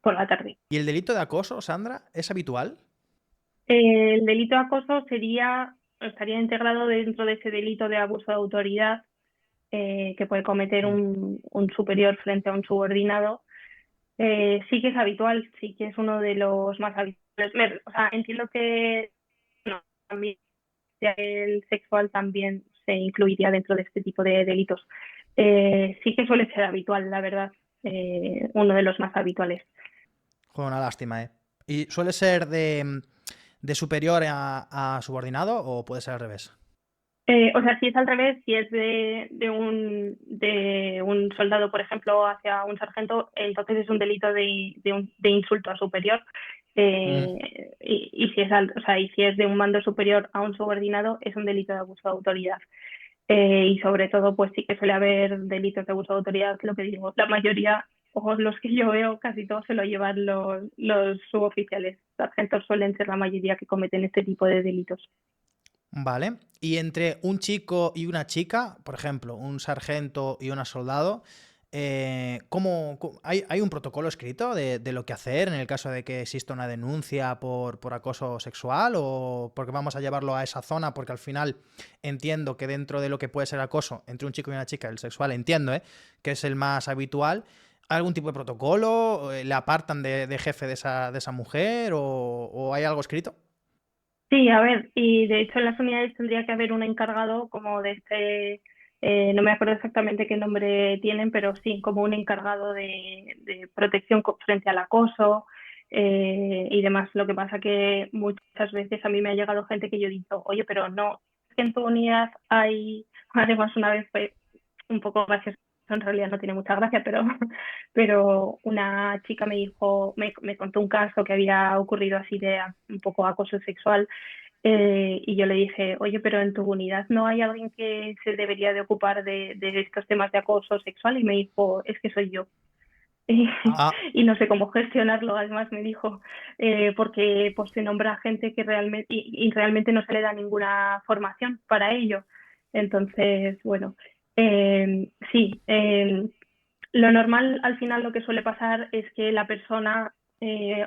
por la tarde. ¿Y el delito de acoso, Sandra, es habitual? El delito de acoso estaría integrado dentro de ese delito de abuso de autoridad que puede cometer Mm. un superior frente a un subordinado. Sí que es habitual, sí que es uno de los más habituales. O sea, entiendo que no, también el sexual también se incluiría dentro de este tipo de delitos. Sí que suele ser habitual, la verdad, uno de los más habituales. Joder, una lástima, ¿eh? ¿Y suele ser de superior a subordinado o puede ser al revés? O sea, si es al revés, si es de un soldado, por ejemplo, hacia un sargento, entonces es un delito de insulto a superior. Mm. Y si es o sea, y si es de un mando superior a un subordinado, es un delito de abuso de autoridad. Y sobre todo, pues sí que suele haber delitos de abuso de autoridad, lo que digo, la mayoría, o los que yo veo, casi todos se lo llevan los suboficiales. Sargentos suelen ser la mayoría que cometen este tipo de delitos. Vale. Y entre un chico y una chica, por ejemplo, un sargento y una soldado, ¿hay un protocolo escrito de lo que hacer en el caso de que exista una denuncia por acoso sexual? ¿O porque vamos a llevarlo a esa zona? Porque al final entiendo que dentro de lo que puede ser acoso entre un chico y una chica, el sexual, entiendo, que es el más habitual. ¿Hay algún tipo de protocolo? ¿Le apartan de jefe de esa mujer? ¿O hay algo escrito? Sí, a ver, y de hecho en las unidades tendría que haber un encargado como de no me acuerdo exactamente qué nombre tienen, pero sí, como un encargado de protección frente al acoso y demás. Lo que pasa que muchas veces a mí me ha llegado gente que yo he dicho, oye, pero no, es que en tu unidad hay, además una vez fue un poco gracioso, en realidad no tiene mucha gracia, pero una chica me dijo, me contó un caso que había ocurrido así de un poco acoso sexual y yo le dije, oye, pero en tu unidad no hay alguien que se debería de ocupar de estos temas de acoso sexual y me dijo, es que soy yo. Ah, Y no sé cómo gestionarlo, además me dijo, porque pues se nombra a gente que realmente y realmente no se le da ninguna formación para ello. Entonces, bueno, sí, lo normal al final lo que suele pasar es que la persona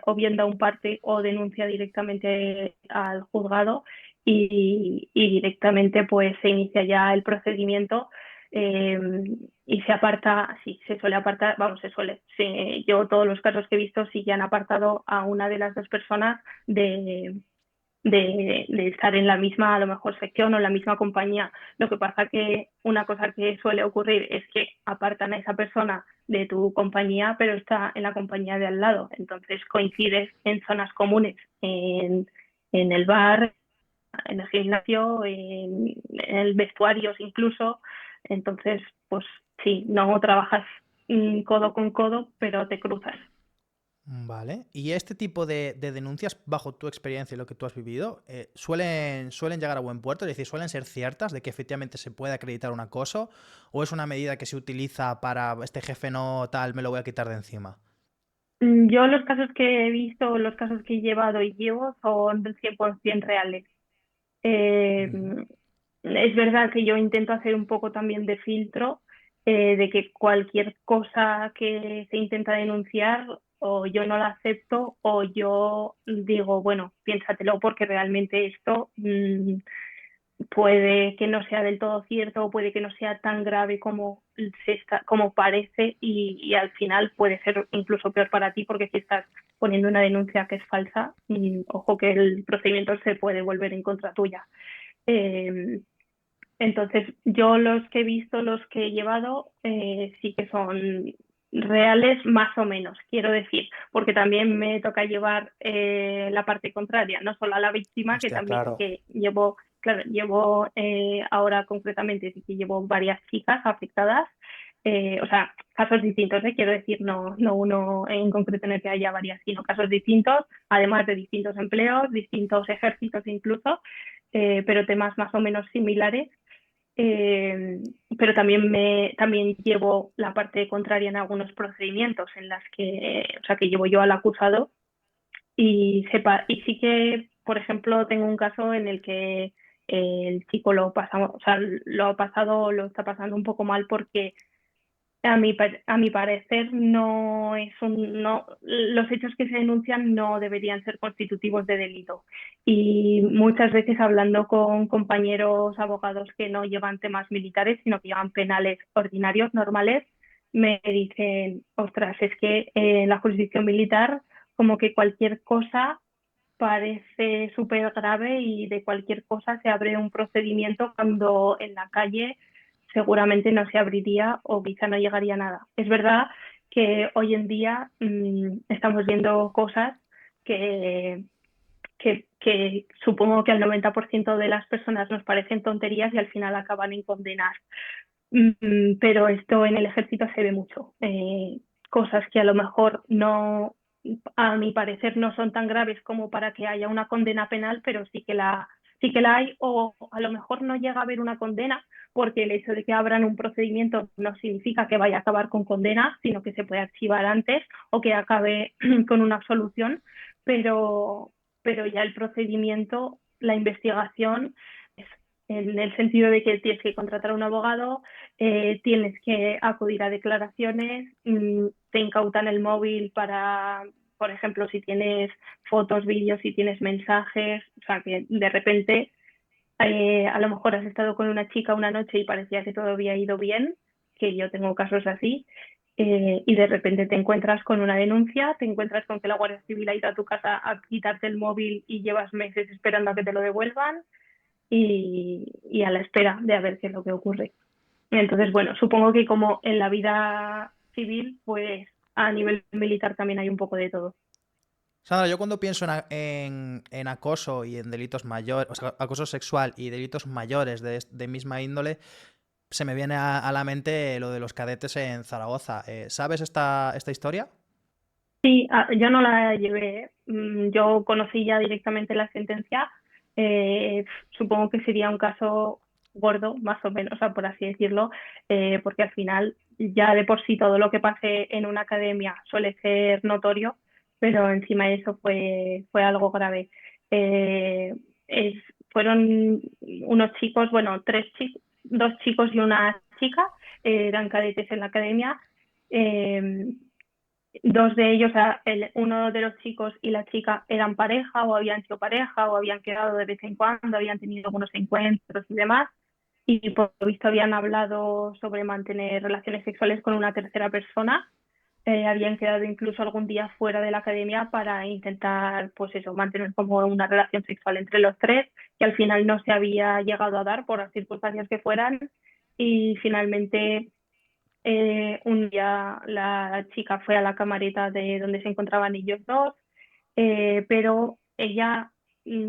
o bien da un parte o denuncia directamente al juzgado y directamente pues se inicia ya el procedimiento eh, y se aparta, sí, se suele apartar, vamos, se suele. Sí, yo todos los casos que he visto sí que han apartado a una de las dos personas de estar en la misma, a lo mejor, sección o en la misma compañía. Lo que pasa que una cosa que suele ocurrir es que apartan a esa persona de tu compañía, pero está en la compañía de al lado. Entonces coincides en zonas comunes, en el bar, en el gimnasio, en el vestuario incluso. Entonces, pues sí, no trabajas codo con codo, pero te cruzas. vale. ¿Y este tipo de denuncias, bajo tu experiencia y lo que tú has vivido, suelen llegar a buen puerto? Es decir, ¿suelen ser ciertas de que efectivamente se puede acreditar un acoso? ¿O es una medida que se utiliza para este jefe no tal, me lo voy a quitar de encima? Yo los casos que he visto, los casos que he llevado y llevo son del 100% reales. Eh, Ujú. es verdad que yo intento hacer un poco también de filtro, de que cualquier cosa que se intenta denunciar o yo no la acepto o yo digo, bueno, piénsatelo porque realmente esto puede que no sea del todo cierto o puede que no sea tan grave como, como parece y al final puede ser incluso peor para ti porque si estás poniendo una denuncia que es falsa, ojo que el procedimiento se puede volver en contra tuya. Eh, entonces, yo los que he visto, los que he llevado, sí que son reales más o menos, quiero decir, porque también me toca llevar la parte contraria, no solo a la víctima, que Hostia, también claro. que llevo, claro, llevo ahora concretamente, sí que llevo varias chicas afectadas, o sea, casos distintos, quiero decir, no uno en concreto en el que haya varias, sino casos distintos, además de distintos empleos, distintos ejércitos incluso, pero temas más o menos similares eh, pero también llevo la parte contraria en algunos procedimientos en las que, o sea, que llevo yo al acusado y sí que, por ejemplo, tengo un caso en el que el chico lo pasa, o sea, lo ha pasado, lo está pasando un poco mal porque A mi parecer no es no, los hechos que se denuncian no deberían ser constitutivos de delito. Y muchas veces hablando con compañeros abogados que no llevan temas militares, sino que llevan penales ordinarios, normales, me dicen, ostras, es que en la jurisdicción militar como que cualquier cosa parece súper grave y de cualquier cosa se abre un procedimiento cuando en la calle seguramente no se abriría o quizá no llegaría a nada. Es verdad que hoy en día estamos viendo cosas que, que supongo que al 90% de las personas nos parecen tonterías y al final acaban en condenas. Pero esto en el ejército se ve mucho. Cosas que a lo mejor no, a mi parecer, no son tan graves como para que haya una condena penal, pero sí que la hay, o a lo mejor no llega a haber una condena, porque el hecho de que abran un procedimiento no significa que vaya a acabar con condena, sino que se puede archivar antes o que acabe con una absolución, pero, pero ya el procedimiento, la investigación, es en el sentido de que tienes que contratar a un abogado, tienes que acudir a declaraciones, te incautan el móvil para, por ejemplo, si tienes fotos, vídeos, si tienes mensajes, o sea, que de repente a lo mejor has estado con una chica una noche y parecía que todo había ido bien, que yo tengo casos así, y de repente te encuentras con una denuncia, te encuentras con que la Guardia Civil ha ido a tu casa a quitarte el móvil y llevas meses esperando a que te lo devuelvan y a la espera de a ver qué es lo que ocurre. Entonces, bueno, supongo que como en la vida civil, pues a nivel militar también hay un poco de todo. Sandra, yo cuando pienso en acoso y en delitos mayores, o sea, acoso sexual y delitos mayores de misma índole, se me viene a la mente lo de los cadetes en Zaragoza. ¿Sabes esta historia? Sí, yo no la llevé, yo conocí ya directamente la sentencia. eh, Supongo que sería un caso gordo, más o menos, o sea, por así decirlo, porque al final ya de por sí todo lo que pase en una academia suele ser notorio, pero encima de eso fue algo grave. Eh, es- Fueron unos chicos, bueno, dos chicos y una chica, eran cadetes en la academia. eh, Dos de ellos, uno de los chicos y la chica eran pareja o habían sido pareja o habían quedado de vez en cuando, habían tenido algunos encuentros y demás. Y por lo visto habían hablado sobre mantener relaciones sexuales con una tercera persona. Habían quedado incluso algún día fuera de la academia para intentar, pues eso, mantener como una relación sexual entre los tres, que al final no se había llegado a dar por las circunstancias que fueran. Y finalmente un día la chica fue a la camarita de donde se encontraban ellos dos, pero ella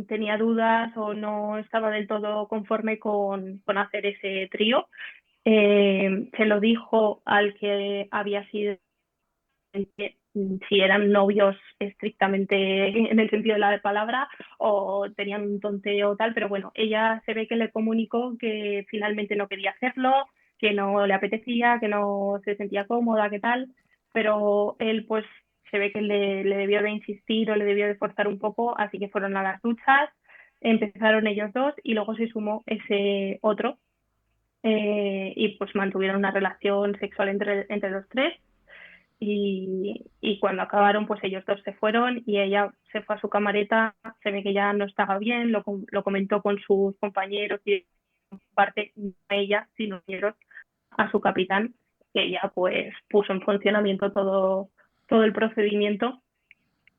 tenía dudas o no estaba del todo conforme con hacer ese trío. Se lo dijo al que había sido, si eran novios estrictamente en el sentido de la palabra o tenían un tonteo o tal, pero bueno, ella se ve que le comunicó que finalmente no quería hacerlo, que no le apetecía, que no se sentía cómoda, que tal, pero él pues se ve que le debió de insistir o le debió de forzar un poco, así que fueron a las duchas, empezaron ellos dos y luego se sumó ese otro, y pues mantuvieron una relación sexual entre los tres y cuando acabaron, pues ellos dos se fueron y ella se fue a su camareta, se ve que ya no estaba bien, lo comentó con sus compañeros y parte no ella, sino ellos a su capitán, que ella pues puso en funcionamiento todo el procedimiento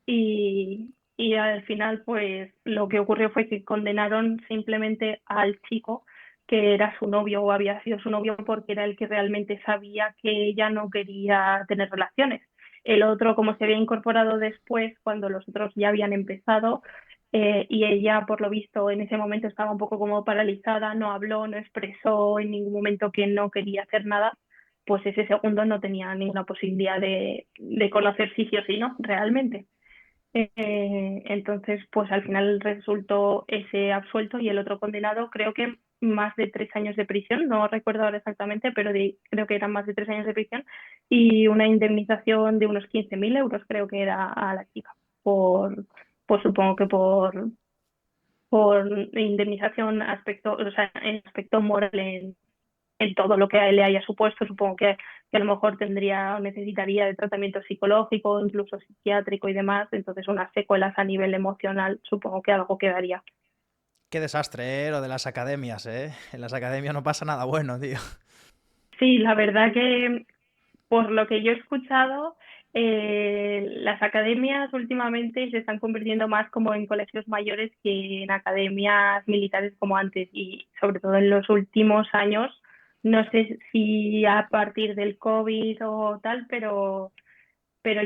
y al final pues lo que ocurrió fue que condenaron simplemente al chico que era su novio o había sido su novio porque era el que realmente sabía que ella no quería tener relaciones. El otro, como se había incorporado después, cuando los otros ya habían empezado, y ella, por lo visto, en ese momento estaba un poco como paralizada, no habló, no expresó en ningún momento que no quería hacer nada, pues ese segundo no tenía ninguna posibilidad de conocer si sí o si no, realmente. Entonces, pues al final resultó ese absuelto y el otro condenado, creo que más de 3 años de prisión, no recuerdo ahora exactamente, pero creo que eran más de 3 años de prisión y una indemnización de unos 15.000 euros, creo que era a la chica, por supongo que por indemnización aspecto, o sea, en aspecto moral en todo lo que a él le haya supuesto, supongo que que a lo mejor tendría o necesitaría de tratamiento psicológico, incluso psiquiátrico y demás, entonces unas secuelas a nivel emocional supongo que algo quedaría. Qué desastre, lo de las academias, ¿eh? En las academias no pasa nada bueno, tío. Sí, la verdad que por lo que yo he escuchado, las academias últimamente se están convirtiendo más como en colegios mayores que en academias militares como antes y sobre todo en los últimos años. No sé si a partir del COVID o tal, pero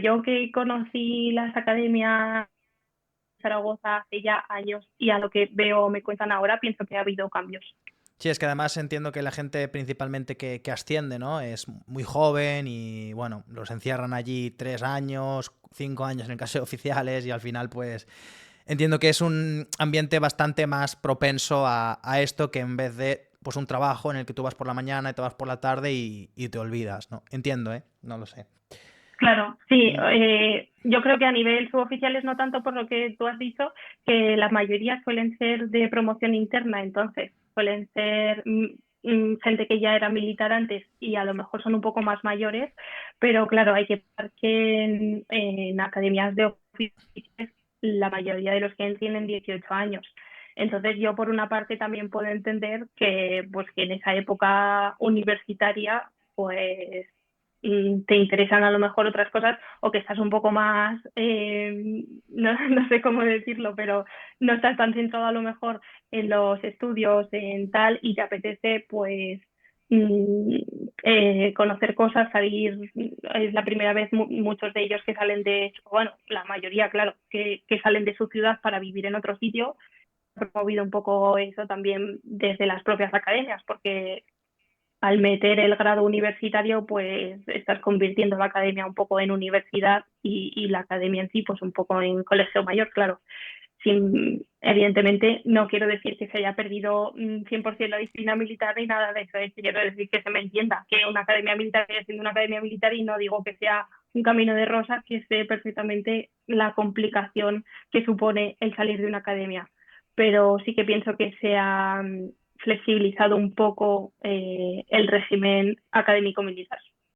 yo que conocí las academias de Zaragoza hace ya años y a lo que veo me cuentan ahora, pienso que ha habido cambios. Sí, es que además entiendo que la gente principalmente que asciende, ¿no? Es muy joven y bueno, los encierran allí 3 años, 5 años en el caso de oficiales y al final pues entiendo que es un ambiente bastante más propenso a esto que en vez de pues un trabajo en el que tú vas por la mañana y te vas por la tarde y te olvidas, ¿no? Entiendo, ¿eh? No lo sé. Claro, sí, Mm. yo creo que a nivel suboficiales no tanto por lo que tú has dicho, que la mayoría suelen ser de promoción interna, entonces suelen ser gente que ya era militar antes y a lo mejor son un poco más mayores, pero claro, hay que pensar que en academias de oficiales la mayoría de los que tienen 18 años. Entonces yo por una parte también puedo entender que pues que en esa época universitaria pues te interesan a lo mejor otras cosas o que estás un poco más, no sé cómo decirlo, pero no estás tan centrado a lo mejor en los estudios, en tal, y te apetece pues mm, conocer cosas, salir, es la primera vez muchos de ellos que salen de, bueno, la mayoría, claro, que salen de su ciudad para vivir en otro sitio. Ha promovido un poco eso también desde las propias academias, porque al meter el grado universitario, pues estás convirtiendo la academia un poco en universidad y la academia en sí, pues un poco en colegio mayor, claro. Evidentemente, no quiero decir que se haya perdido 100% la disciplina militar ni nada de eso. Quiero decir que se me entienda que una academia militar sigue siendo una academia militar y no digo que sea un camino de rosas, que sé perfectamente la complicación que supone el salir de una academia. Pero sí que pienso que se ha flexibilizado un poco el régimen académico militar.